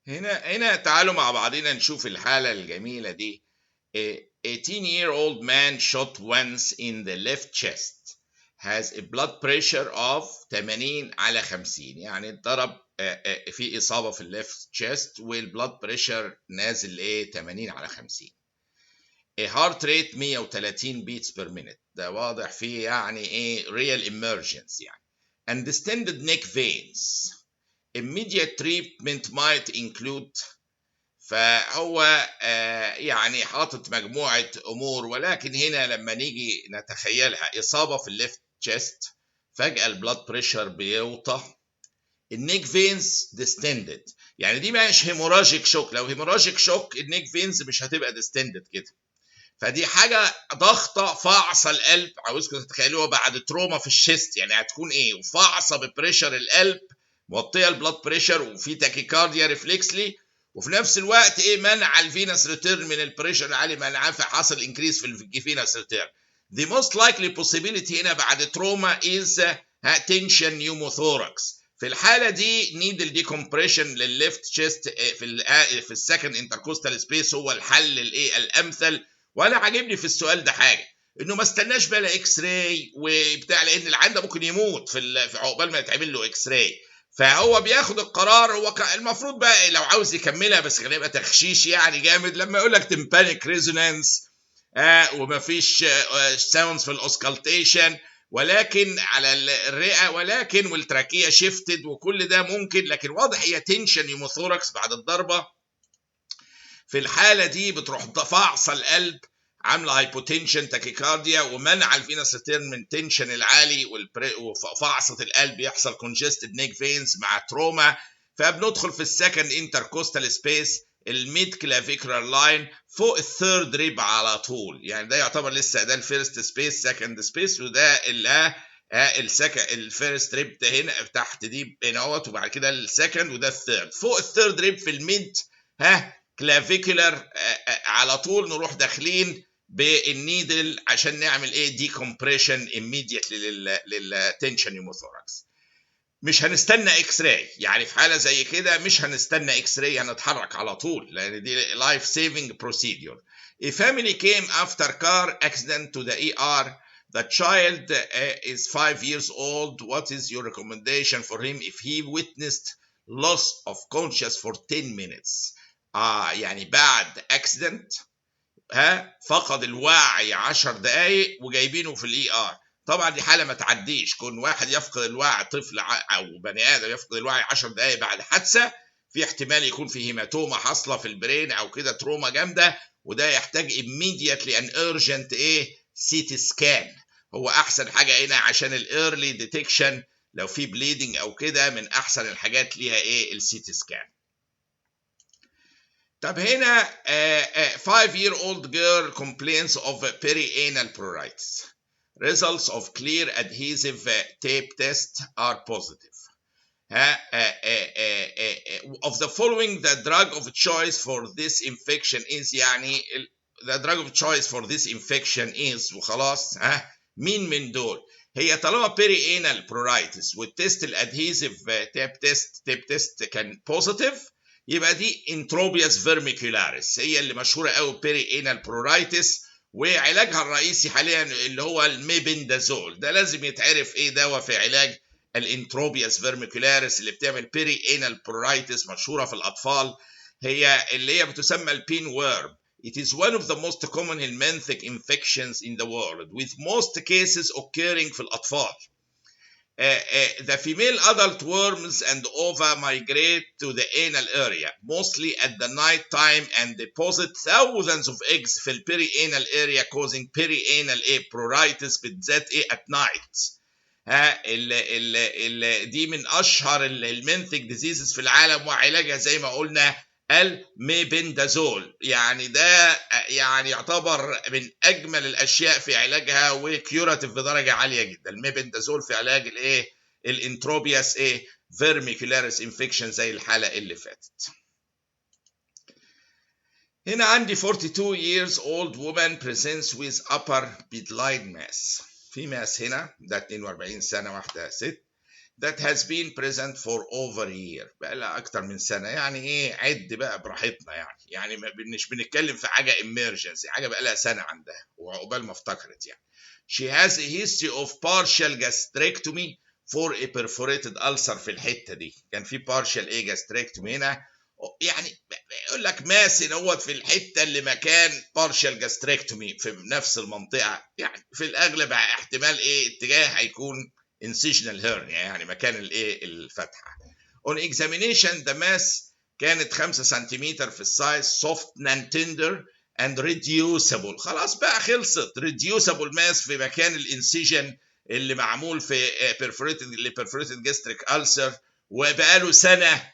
هنا تعالوا مع بعضنا نشوف الحالة الجميلة دي. A 18-year-old man shot once in the left chest has a blood pressure of 80 على 50. يعني اتضرب في إصابة في الليفت chest والبلاد بريشر نازل 80 على 50. A heart rate 130 beats per minute. ده واضح فيه يعني real emergency يعني. And distended neck veins. Immediate treatment might include. فهو يعني حاطط مجموعة أمور، ولكن هنا لما نيجي نتخيلها إصابة في الليفت تشيست، فجأة البلاد بريشر بيوطى، النيك فينز ديستندد. يعني دي مش هيموراجيك شوك، لو هيموراجيك شوك النيك فينز مش هتبقى ديستندد كده. فدي حاجة ضغطة فاعصة القلب، عاوزكم تتخيلوها بعد تروما في الشيست، يعني هتكون وفاعصة ببريشر القلب، موطيه البلاد بريشر وفي تاكيكارديا ريفلكسلي، وفي نفس الوقت منع الفينس ريتيرن من البريشر العالي، منعاه فحصل انكريز في الفينس ريتيرن. The most likely possibility هنا بعد تروما is tension pneumothorax. في الحاله دي نيدل ديكمبريشن للليفت تشيست في السكند انتركوستال سبيس هو الحل الامثل. وانا عاجبني في السؤال ده حاجه، انه ما استناش بقى اكس راي وبتاع، لان اللي عنده ممكن يموت في عقبال ما يتعمل له اكس راي. فهو بياخد القرار، هو المفروض بقى لو عاوز يكملها، بس كان يبقى تخشيش يعني جامد لما يقول لك تمبانيك ريزونانس ومفيش ساوندز في الاوسكالتيشن، ولكن على الرئه، ولكن والتراكيه شيفتد وكل ده ممكن، لكن واضح هي تنشن يوموثوركس بعد الضربه. في الحاله دي بتروح فاعصه القلب، عامله هايبوتنشن تاكيكارديا، ومنع الفينس ريتيرن من تنشن العالي، وفاعصه القلب يحصل كونجستد نيك فينز مع تروما. فبندخل في السكند انتركوستال سبيس، الميد كلافيكولار لاين فوق الثيرد ريب على طول. يعني ده يعتبر لسه ده الفيرست سبيس، سكند سبيس، وده اللي الفيرست ريب هنا تحت دي هنا اهوت، وبعد كده السكند، وده الثيرد. فوق الثيرد ريب في الميد كلافيكولار على طول نروح داخلين بالنيدل عشان نعمل ديكمبريشن immediately للتنشن يوموثوركس. مش هنستنى اكس راي، يعني في حاله زي كده مش هنستنى اكس راي، هنتحرك على طول لان دي لايف سيفنج بروسيدور. A family came after car accident to the ER. The child is 5 years old. What is your recommendation for him if he witnessed loss of conscious for 10 minutes? يعني بعد اكسيدنت فقد الوعي 10 دقايق وجايبينه في الاي ار. طبعا دي حاله ما تعديش، كون واحد يفقد الوعي، طفل او بني ادم يفقد الوعي 10 دقايق بعد حادثه، في احتمال يكون في هيماتوما حاصله في البرين او كده تروما جامده، وده يحتاج immediately an urgent سيتي سكان. هو احسن حاجه هنا عشان الايرلي ديتكشن، لو في بليدنج او كده من احسن الحاجات ليها السيتي سكان. طب هنا 5-year-old girl complains of perianal pruritus. Results of clear adhesive tape test are positive. Of the following, the drug of choice for this infection is. يعني the drug of choice for this infection is وخلاص. مين من دول؟ هي طالما perianal pruritus والتست الادهيزيف تيب تيست كان positive، يبقى دي انتروبياس فيرميكولاريس، هي اللي مشهوره قوي بيريانال برورايتس، وعلاجها الرئيسي حاليا اللي هو الميبندازول. ده لازم يتعرف دواء في علاج الانتروبياس فيرميكولاريس اللي بتعمل بيريانال برورايتس، مشهوره في الاطفال، هي اللي هي بتسمى البين وورم. It is one of the most common helminthic infections in the world, with most cases occurring في الأطفال. The female adult worms and ova migrate to the anal area, mostly at the night time, and deposit thousands of eggs في perianal area, causing perianal pruritus بالذات at night. دي من أشهر المنثك ديزيزز في العالم، وعلاجها زي ما قلنا الميبندازول. يعني ده يعني يعتبر من اجمل الاشياء في علاجها وكيوراتيف بدرجه عاليه جدا، الميبندازول في علاج الانتروبياس فيرميكولاريس انفكشن زي الحاله اللي فاتت. هنا عندي 42 years old woman presents with upper bedline mass. في ماس هنا، ده 42 سنه، واحده ست that has been present for over a year. بقى لها أكتر من سنة. يعني إيه، عد بقى براحتنا يعني مش بنتكلم في حاجة emergency، حاجة بقى لها سنة عندها وعقبال ما افتكرت يعني. She has a history of partial gastrectomy for a perforated ulcer. في الحتة دي كان في partial gastrectomy هنا، يعني يقول لك ماس نوت في الحته اللي مكان بارشال جاستريكتومي في نفس المنطقه، يعني في الاغلب احتمال اتجاه هيكون incisional hernia، يعني مكان الفتحه. On examination the mass كانت 5 سنتيمتر في السايز، soft non tender and reducible. خلاص بقى خلصت. reducible mass في مكان الانسيجن اللي معمول في perforated gastric ulcer وبقاله سنه.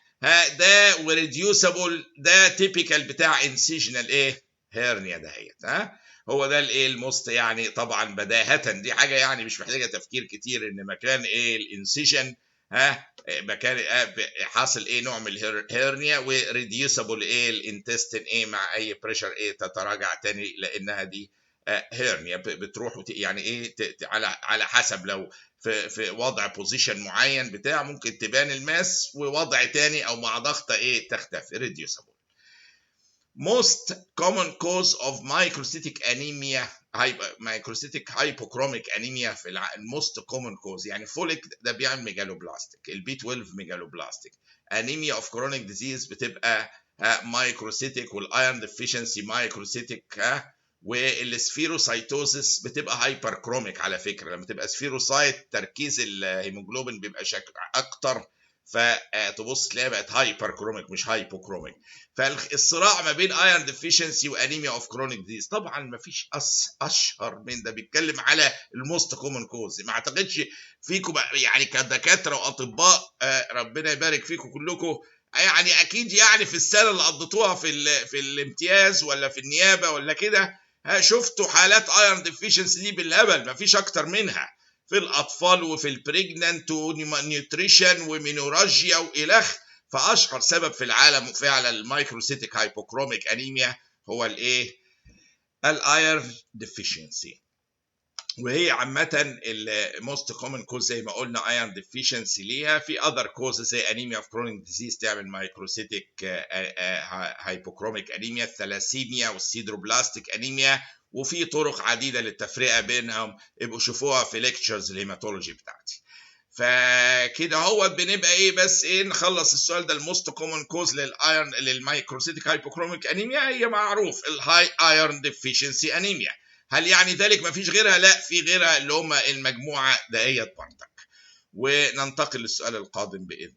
ده وريديوسبل، ده تيبيكال بتاع انسيجنال هيرنيا دهيت. هو ده الموست يعني طبعا بداهة، دي حاجة يعني مش محتاجة تفكير كتير ان مكان الانسيجن مكان حاصل نوع من الهيرنيا، وريديوسبل الانتستين مع اي بريشر تتراجع تاني، لانها دي هيرنيا بتروح يعني على حسب، لو في وضع بوزيشن معين بتاع ممكن تبان الماس، ووضع تاني او مع ضغطه تختفي. reducible. Most common cause of microcytic anemia microcytic hypochromic anemia في most common cause، يعني فوليك ده بيعمل ميجالوبلاستيك، البي 12 ميجالوبلاستيك. anemia of chronic disease بتبقى مايكروسيتيك، والايرون ديفيشنسي مايكروسيتيك، والسفيروسايتوزس بتبقى هايبر كروميك. على فكره لما تبقى سفيروسايت تركيز الهيموجلوبين بيبقى شكل اكتر، فتبص تلاقيها بقت هايبر كروميك مش هايبوكروميك. فالصراع ما بين ايرون ديفيشنسي وانيميا اوف كرونيك ديز، طبعا ما فيش اشهر من ده. بيتكلم على الموست كومن كوز. ما اعتقدش فيكم يعني كدكاتره واطباء ربنا يبارك فيكم كلكم، يعني اكيد يعني في السنه اللي قضيتوها في الامتياز ولا في النيابه ولا كده شفتوا حالات ايرون ديفيشنسي دي بالهبل، ما فيش اكتر منها في الاطفال وفي البريجنانت ونيوتريشن ومينوراجيا والخ. فاشهر سبب في العالم فعلا المايكروسيتيك هايبوكروميك انيميا هو الايرون ديفيشنسي. وهي عامة الموست كومن كوز زي ما قلنا ايرون ديفيشنسي. ليها في اذر كوز زي انيميا اوف كرونيك ديزيز تعمل مايكروسيتيك هايبوكروميك انيميا، الثلاسيميا والسيدروبلاستيك انيميا، وفي طرق عديدة للتفرقة بينهم، يبقوا شوفوها في ليكتشرز الهيماتولوجي بتاعتي. فكده هو بنبقى بس نخلص السؤال ده. الموست كومن كوز للمايكروسيتيك هايبوكروميك انيميا هي معروف الهاي ايرون ديفيشنسي انيميا. هل يعني ذلك ما فيش غيرها؟ لا، في غيرها اللي هم المجموعه دهيت برضك. وننتقل للسؤال القادم باذن